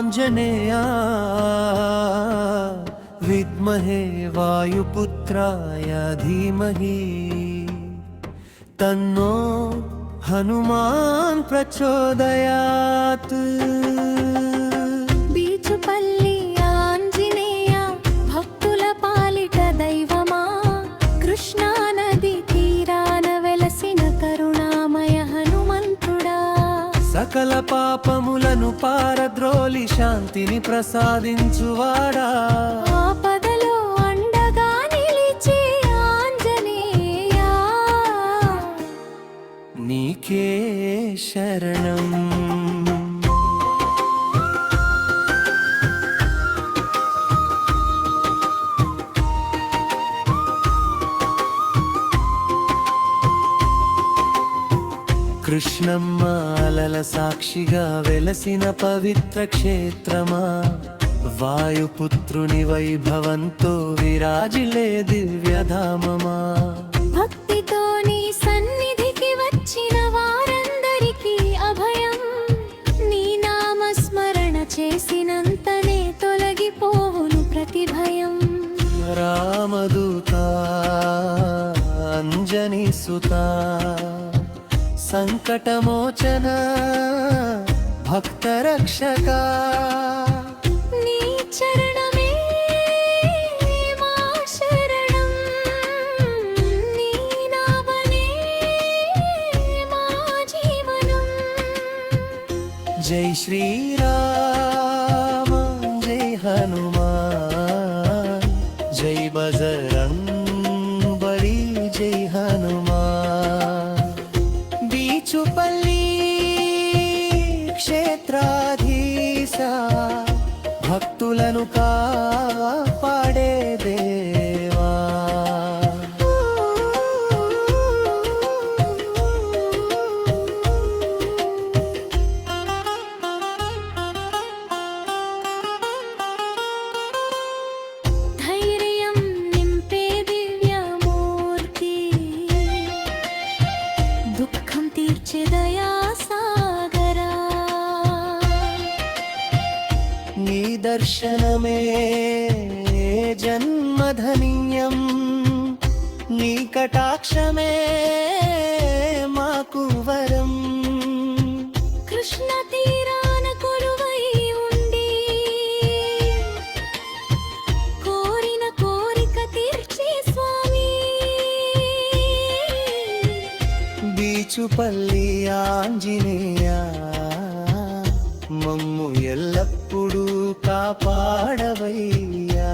ఆంజనేయా విద్మహే వాయుపుత్రాయ ధీమహి తన్నో హనుమాన్ ప్రచోదయాత్. బీచుపల్లి ఆంజనేయ భక్తుల పాలిట దైవమా, కృష్ణా నది తీరాన వెలసిన కరుణామయ హనుమంతుడా. సకల పాపములను పారద్రోలి శాంతిని ప్రసాదించువాడా, ఆపదలో అండగా నిలిచే ఆంజనేయా, నీకే శరణం. కృష్ణమ్మ అలల సాక్షిగా వెలసిన పవిత్ర క్షేత్రమా, వాయుపుత్రుని వైభవంతో విరాజిలే దివ్యధామమా. భక్తితో నీ సన్నిధికి వచ్చిన వారందరికీ అభయం, నీ నామస్మరణ చేసినంతనే తొలగిపోవును ప్రతి భయం. రామదూత అంజనీ సుతా సంకటమోచన భక్తరక్షక, నీ చరణమే మా శరణం, నీ నామమే మా జీవనం. జై శ్రీరామ జై హనుమాన్, జై బజరంగబలి జై హనుమాన్. బీచుపల్లి క్షేత్రాధీశ భక్తులను కాపాడే దేవా. ధైర్యం నింపే దివ్యమూర్తి, దుఃఖం తీర్చే దయా సాగరా. నీ దర్శనమే జన్మధన్యం, నీ కటాక్షమే మాకు వరం. కృష్ణ తీరాన కొలువై ఉండి కోరిన కోరిక తీర్చే స్వామి. బీచుపల్లి ఆంజనేయ మమ్ము ఎల్లప్పుడూ కాపాడవయ్యా.